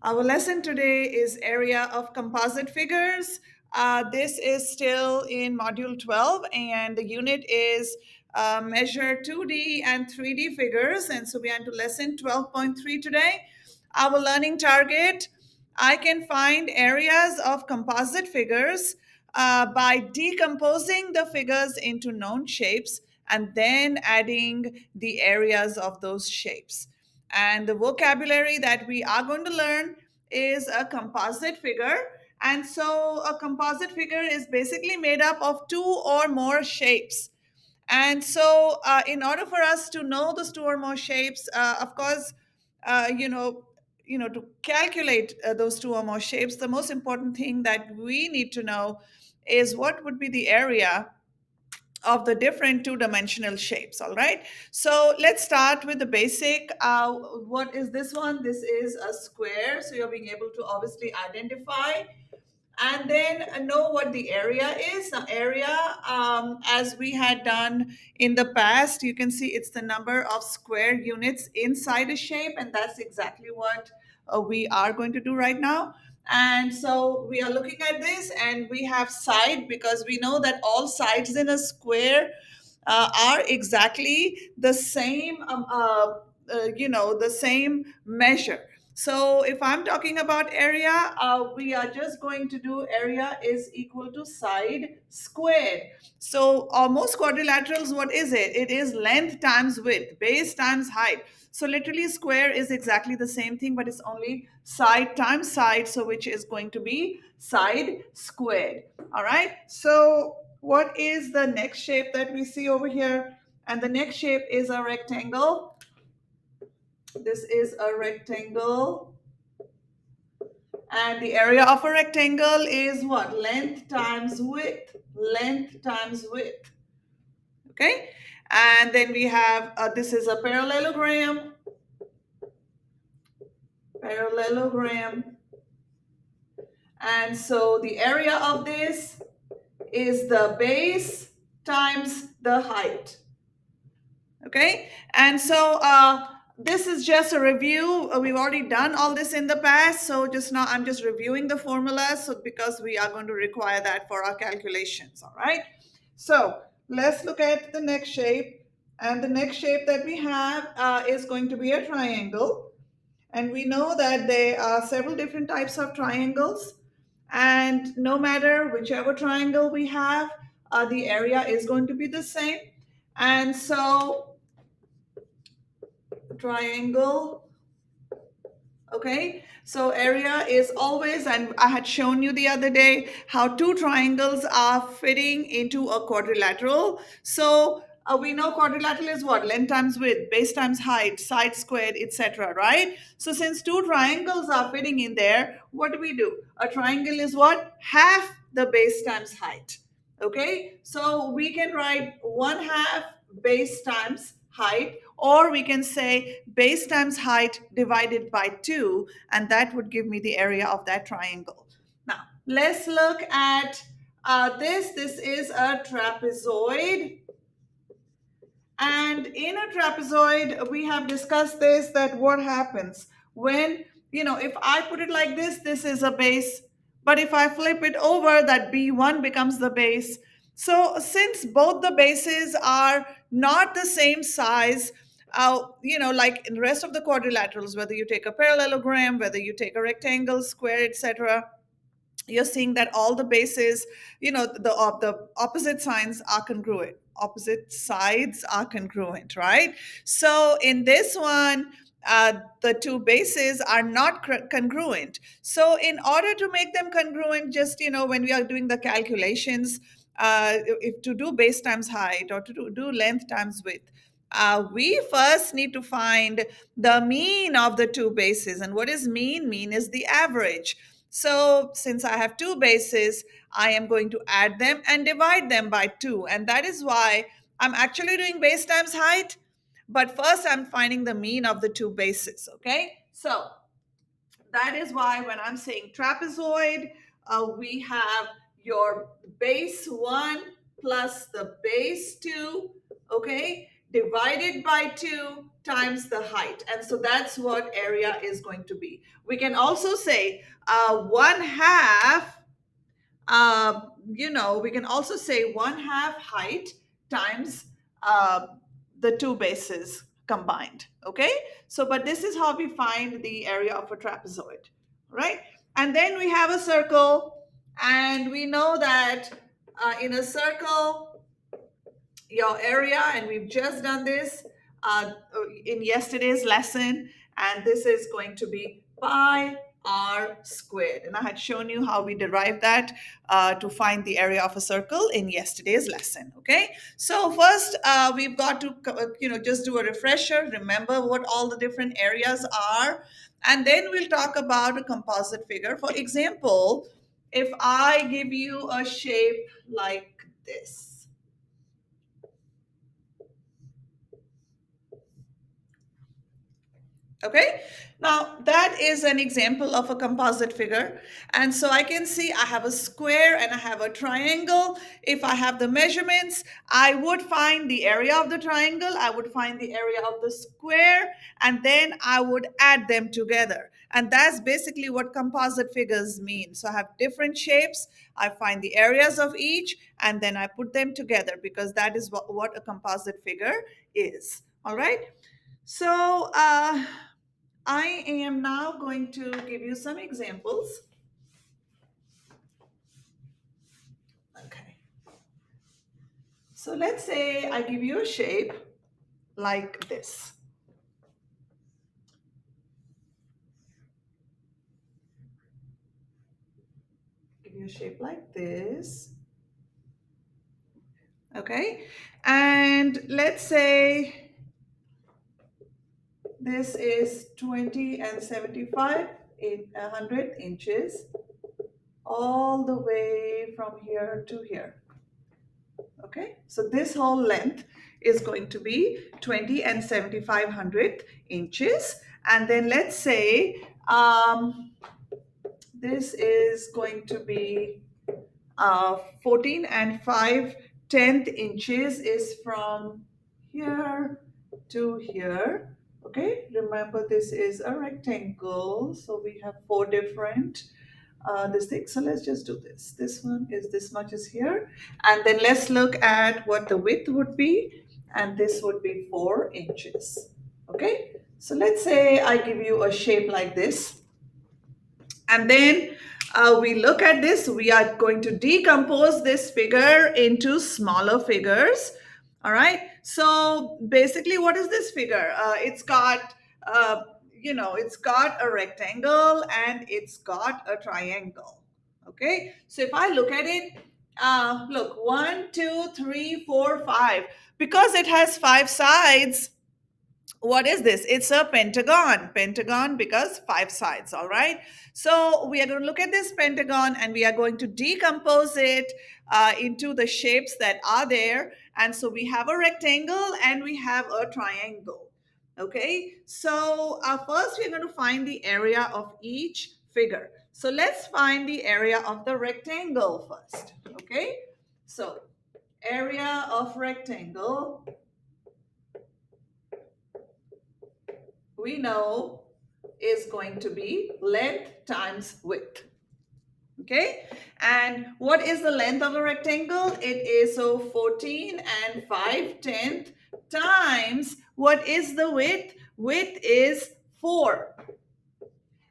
Our lesson today is area of composite figures. This is still in module 12 and the unit is measure 2D and 3D figures. And so we are into lesson 12.3 today. Our learning target, I can find areas of composite figures by decomposing the figures into known shapes and then adding the areas of those shapes. And the vocabulary that we are going to learn is a composite figure. And so a composite figure is basically made up of two or more shapes. And so in order for us to know those two or more shapes, of course, uh, you know, to calculate those two or more shapes, the most important thing that we need to know is what would be the area of the different two-dimensional shapes. All right, so let's start with the basic. What is this one? This is a square, so you're being able to obviously identify and then know what the area is. The area, as we had done in the past, you can see it's the number of square units inside a shape, and that's exactly what we are going to do right now. And so we are looking at this, and we have side because we know that all sides in a square are exactly the same, the same measure. So if I'm talking about area, we are just going to do area is equal to side squared. So most quadrilaterals, what is it? It is length times width, base times height. So literally square is exactly the same thing, but it's only side times side, so which is going to be side squared. All right. So what is the next shape that we see over here? And the next shape is a rectangle. This is a rectangle. And the area of a rectangle is what? Length times width. Length times width. Okay. And then we have, this is a parallelogram. Parallelogram. And so the area of this is the base times the height. Okay. And so this is just a review. We've already done all this in the past. So just now I'm just reviewing the formulas, so because we are going to require that for our calculations. All right. So let's look at the next shape. And the next shape that we have is going to be a triangle. And we know that there are several different types of triangles. And no matter whichever triangle we have, the area is going to be the same. And so triangle. Okay, so area is always, and I had shown you the other day how two triangles are fitting into a quadrilateral. So we know quadrilateral is what? Length times width, base times height, side squared, etc. Right? So since two triangles are fitting in there, what do? A triangle is what? Half the base times height. Okay, so we can write 1/2 base times height, or we can say base times height divided by 2, and that would give me the area of that triangle. Now, let's look at this. This is a trapezoid. And in a trapezoid, we have discussed this, that what happens when, if I put it like this is a base, but if I flip it over, that B1 becomes the base. So since both the bases are not the same size, like in the rest of the quadrilaterals, whether you take a parallelogram, whether you take a rectangle, square, etc., you're seeing that all the bases, the opposite signs are congruent, opposite sides are congruent, right? So in this one, the two bases are not congruent. So in order to make them congruent, just when we are doing the calculations, if to do base times height or to do length times width, we first need to find the mean of the two bases. And what is mean? Mean is the average. So since I have two bases, I am going to add them and divide them by 2. And that is why I'm actually doing base times height. But first, I'm finding the mean of the two bases. Okay. So that is why when I'm saying trapezoid, we have your base 1 plus the base 2. Okay. divided by 2 times the height. And so that's what area is going to be. We can also say 1/2, we can also say 1/2 height times uh, the two bases combined. Okay, so but this is how we find the area of a trapezoid, right? And then we have a circle, and we know that in a circle, your area, and we've just done this in yesterday's lesson, and this is going to be pi r squared, and I had shown you how we derive that to find the area of a circle in yesterday's lesson. Okay, so first we've got to just do a refresher, remember what all the different areas are, and then we'll talk about a composite figure. For example, if I give you a shape like this. Okay, now that is an example of a composite figure. And so I can see I have a square and I have a triangle. If I have the measurements, I would find the area of the triangle, I would find the area of the square, and then I would add them together. And that's basically what composite figures mean. So I have different shapes, I find the areas of each, and then I put them together, because that is what a composite figure is. All right. So, I am now going to give you some examples. Okay. So let's say I give you a shape like this. Give you a shape like this. Okay. And let's say this is 20 and 75 in 100 inches, all the way from here to here. Okay, so this whole length is going to be 20 and 75 inches. And then let's say this is going to be 14 and 5/10 inches is from here to here. Okay, remember this is a rectangle, so we have 4 different this thing. So let's just do this. This one is this much is here. And then let's look at what the width would be. And this would be 4 inches. Okay, so let's say I give you a shape like this. And then we look at this, we are going to decompose this figure into smaller figures. All right. So basically, what is this figure? It's got, it's got a rectangle and it's got a triangle. Okay. So if I look at it, look, 1, 2, 3, 4, 5. Because it has 5 sides, what is this? It's a pentagon. Pentagon because 5 sides. All right. So we are going to look at this pentagon and we are going to decompose it into the shapes that are there. And so we have a rectangle and we have a triangle. Okay. So first we're going to find the area of each figure. So let's find the area of the rectangle first. Okay. So area of rectangle, we know is going to be length times width. Okay, and what is the length of a rectangle? It is 14 and 5/10 times what is the width? Width is 4.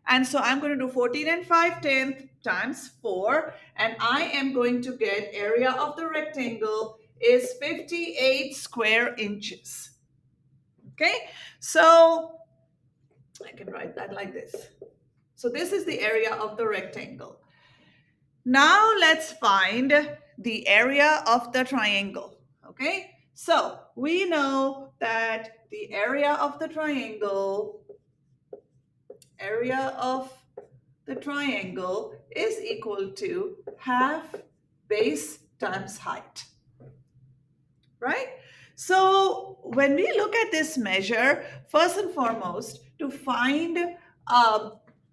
And so I'm going to do 14 and 5/10 times 4, and I am going to get area of the rectangle is 58 square inches. Okay, so I can write that like this. So this is the area of the rectangle. Now let's find the area of the triangle. Okay, so we know that the area of the triangle, is equal to half base times height. Right? So when we look at this measure, first and foremost, to find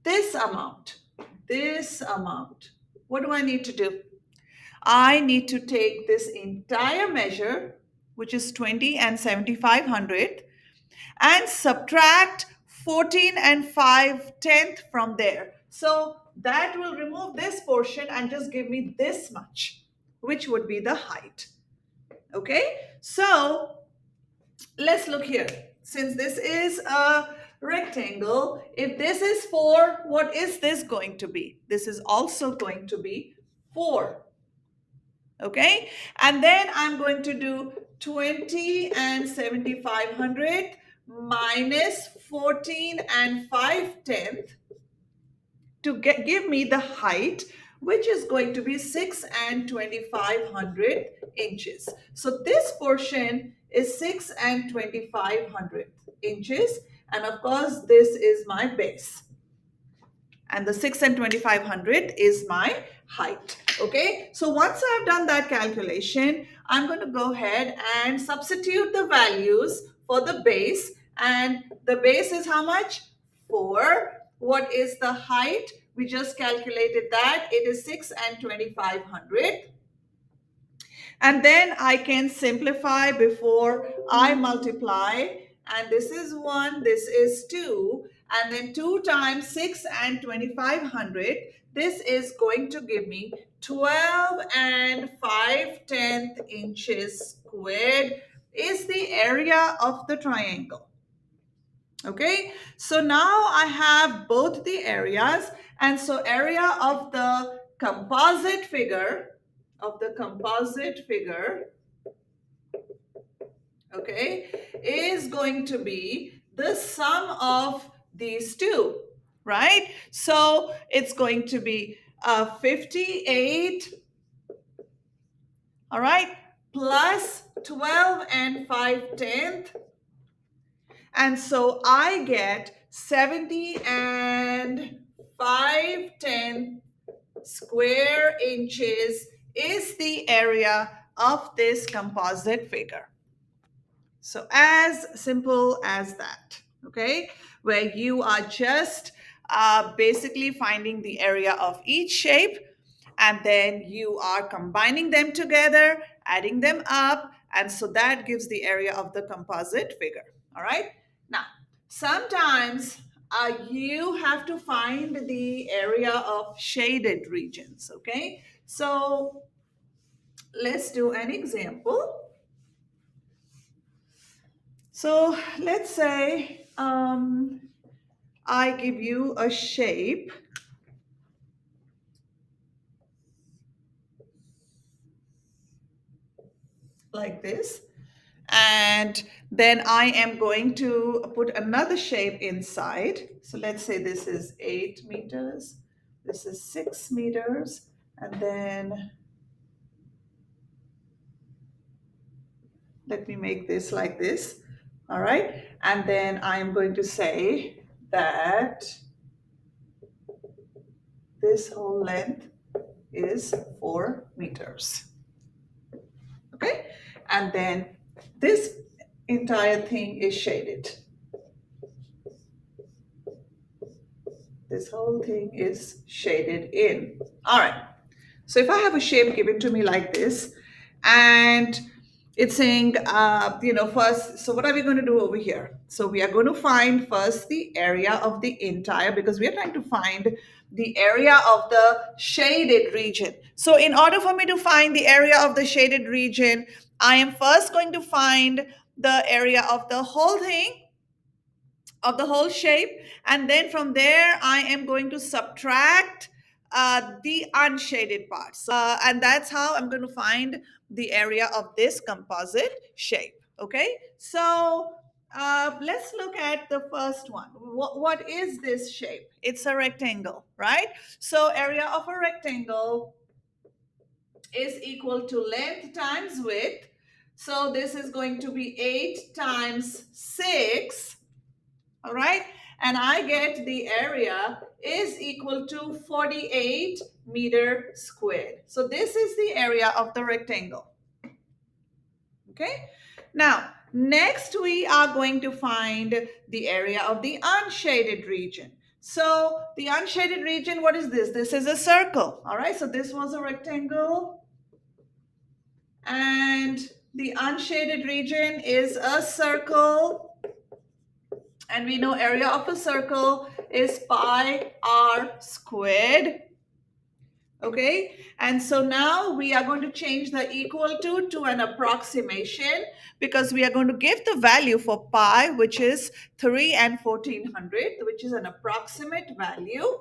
this amount, what do I need to do? I need to take this entire measure which is 20 and 7500, and subtract 14 and 5/10 from there. So that will remove this portion and just give me this much, which would be the height. Okay, so let's look here. Since this is a rectangle, if this is 4, what is this going to be? This is also going to be 4. Okay, and then I'm going to do 20 and 7500 minus 14 and 5/10 to give me the height, which is going to be 6 and 2500 inches. So this portion is 6 and 2500 inches, and of course this is my base, and the 6 and 2500 is my height. Okay, so once I've done that calculation, I'm going to go ahead and substitute the values for the base, and the base is how much? 4. What is the height? We just calculated that it is 6 and 2500. And then I can simplify before I multiply. And this is 1, this is 2. And then 2 times 6 and 2500. This is going to give me 12 and 5/10 inches squared is the area of the triangle. Okay, so now I have both the areas. And so area of the composite figure, okay, is going to be the sum of these two, right? So it's going to be 58, all right, plus 12 and 5/10. And so I get 70 and 5/10 square inches is the area of this composite figure. So as simple as that, okay? Where you are just basically finding the area of each shape, and then you are combining them together, adding them up, and so that gives the area of the composite figure. All right? Now, sometimes you have to find the area of shaded regions, okay? So let's do an example. So let's say I give you a shape like this, and then I am going to put another shape inside. So let's say this is 8 meters, this is 6 meters, and then let me make this like this. All right, and then I am going to say that this whole length is 4 meters. Okay, and then this entire thing is shaded. This whole thing is shaded in. All right, so if I have a shape given to me like this, and it's saying, first, so what are we going to do over here? So we are going to find first the area of the entire, because we are trying to find the area of the shaded region. So in order for me to find the area of the shaded region, I am first going to find the area of the whole thing, of the whole shape, and then from there I am going to subtract the unshaded parts, and that's how I'm going to find the area of this composite shape. Okay, so let's look at the first one. What is this shape? It's a rectangle, right? So area of a rectangle is equal to length times width. So this is going to be 8 times 6. All right, and I get the area is equal to 48 meter squared. So this is the area of the rectangle. Okay, now next we are going to find the area of the unshaded region. So the unshaded region, what is this? This is a circle. All right, so this was a rectangle, and The unshaded region is a circle, and we know area of a circle is pi r squared. Okay, and so now we are going to change the equal to an approximation, because we are going to give the value for pi, which is 3 and 1400, which is an approximate value,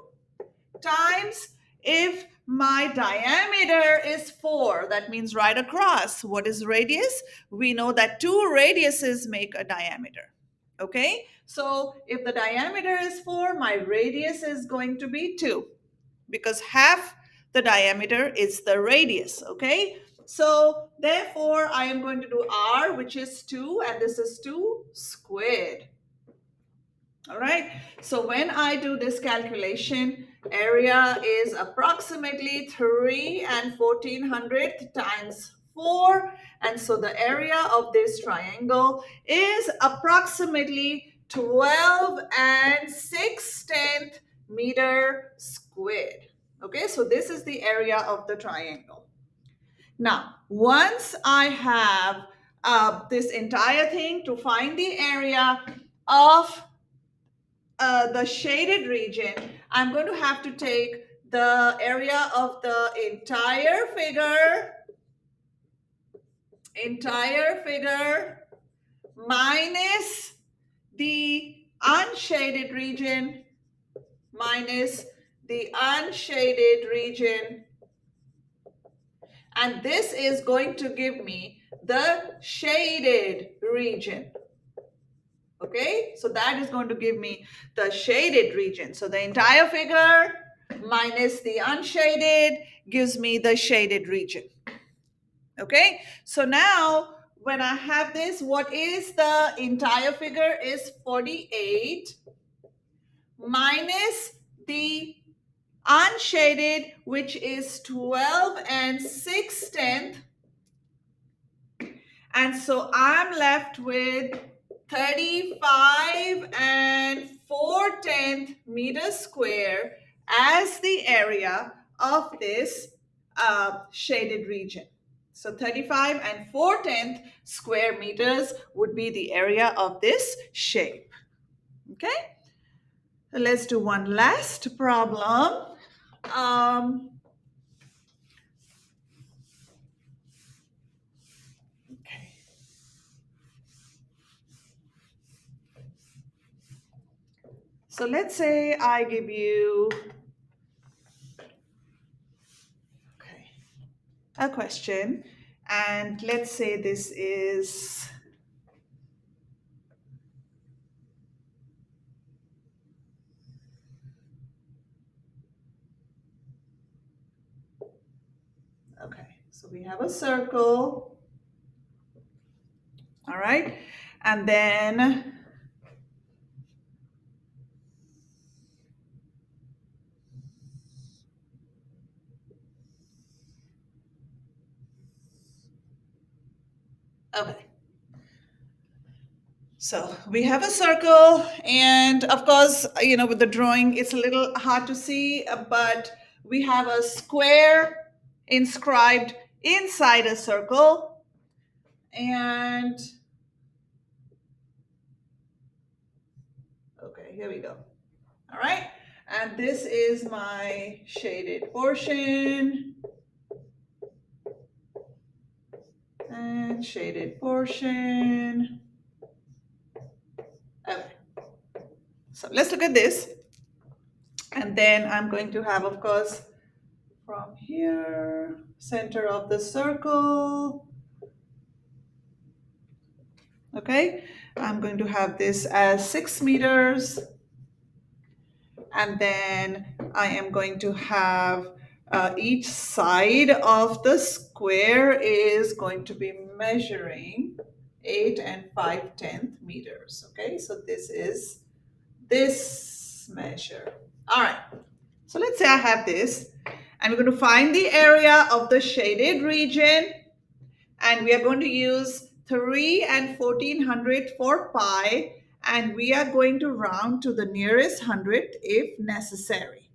times, if my diameter is 4, that means right across. What is radius? We know that two radiuses make a diameter. Okay, so if the diameter is 4, my radius is going to be 2, because half the diameter is the radius. Okay, so therefore I am going to do r, which is 2, and this is 2 squared. All right, so when I do this calculation, area is approximately 3 and 1400 times 4. And so the area of this triangle is approximately 12 and 6/10 meter squared. Okay, so this is the area of the triangle. Now, once I have this entire thing, to find the area of the shaded region, I'm going to have to take the area of the entire figure minus the unshaded region, and this is going to give me the shaded region. Okay, so that is going to give me the shaded region. So the entire figure minus the unshaded gives me the shaded region. Okay, so now when I have this, what is the entire figure is 48 minus the unshaded, which is 12 and 6/10. And so I'm left with 35 and 4/10 meters square as the area of this shaded region. So 35 and 4/10 square meters would be the area of this shape. Okay, so let's do one last problem. Okay. So let's say I give you a question, and let's say this is okay, so we have a circle, all right, and then okay, so we have a circle, and of course, you know, with the drawing it's a little hard to see, but we have a square inscribed inside a circle, and okay, here we go. All right, and this is my shaded portion and shaded portion. Okay, so let's look at this, and then I'm going to have, of course, from here, center of the circle. Okay, I'm going to have this as 6 meters, and then I am going to have each side of the square is going to be measuring 8 and 5/10 meters. Okay, so this is this measure. All right, so let's say I have this, and we're going to find the area of the shaded region, and we are going to use 3 and 1400 for pi, and we are going to round to the nearest hundredth if necessary.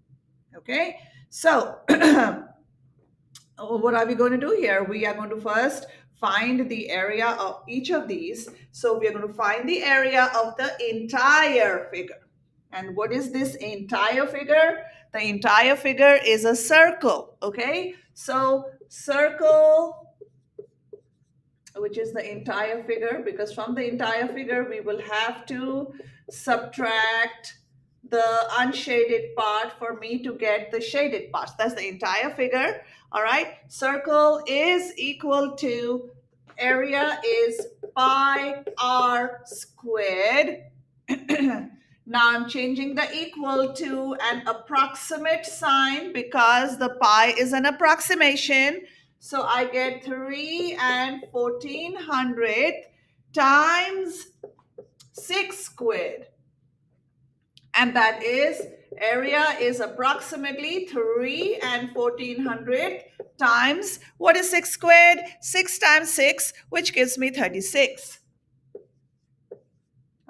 Okay, so what are we going to do here? We are going to first find the area of each of these. So we are going to find the area of the entire figure. And what is this entire figure? The entire figure is a circle, okay? So circle, which is the entire figure, because from the entire figure we will have to subtract the unshaded part for me to get the shaded parts. That's the entire figure. All right, circle is equal to, area is pi r squared. Now I'm changing the equal to an approximate sign because the pi is an approximation. So I get 3 and 1400 times 6 squared. And that is, area is approximately 3 and 1400 times, what is 6 squared? 6 times 6, which gives me 36.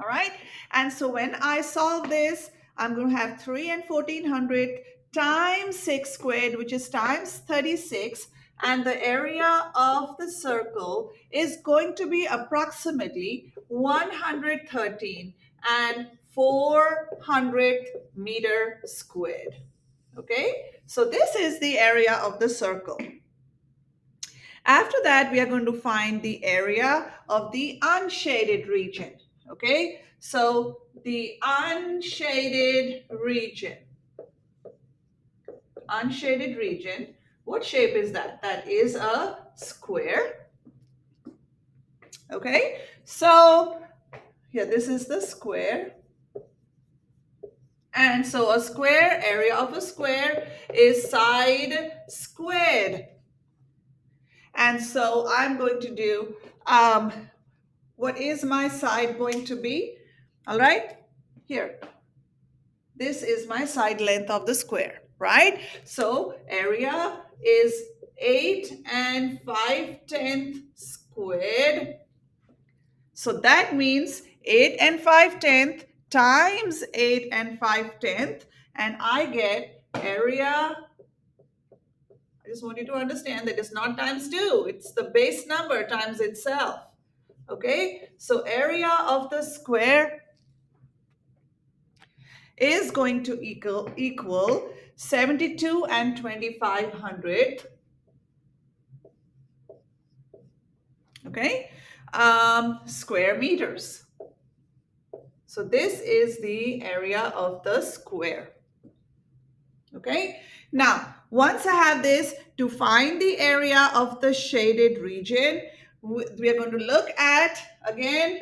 All right. And so when I solve this, I'm going to have 3 and 1400 times 6 squared, which is times 36. And the area of the circle is going to be approximately 113 and 400 meter squared. Okay. So this is the area of the circle. After that, we are going to find the area of the unshaded region. Okay, so the unshaded region, what shape is that? That is a square. Okay, so here, this is the square. And so a square, area of a square is side squared. And so I'm going to do, what is my side going to be? All right, here. This is my side length of the square, right? So area is 8 and 5/10 squared. So that means 8 and 5/10 times 8 and 5/10. And I get area. I just want you to understand that it's not times 2. It's the base number times itself. Okay, so area of the square is going to equal 72 and 2500. Okay, square meters. So this is the area of the square. Okay, now once I have this, to find the area of the shaded region, we are going to look at again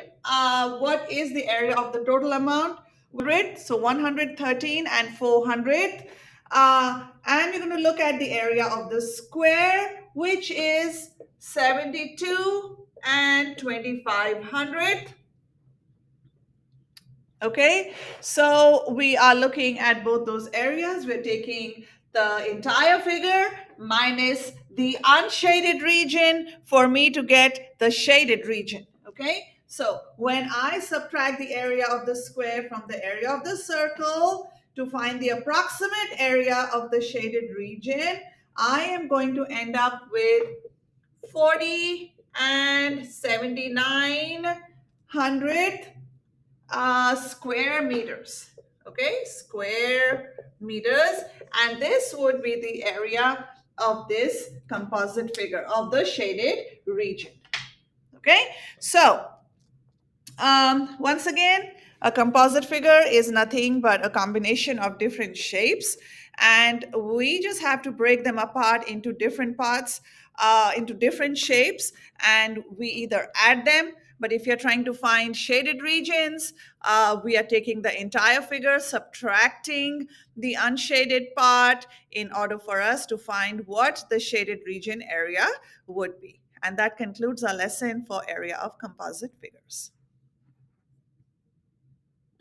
what is the area of the total amount. So 113 and 400, and we're going to look at the area of the square, which is 72 and 2500. Okay, so we are looking at both those areas. We're taking the entire figure minus the unshaded region for me to get the shaded region. Okay, so when I subtract the area of the square from the area of the circle to find the approximate area of the shaded region, I am going to end up with 40 and 7900 square meters. Okay, square meters. And this would be the area of this composite figure of the shaded region. Okay, so once again, a composite figure is nothing but a combination of different shapes, and we just have to break them apart into different parts, into different shapes, and we either add them. But if you're trying to find shaded regions, we are taking the entire figure, subtracting the unshaded part in order for us to find what the shaded region area would be. And that concludes our lesson for area of composite figures.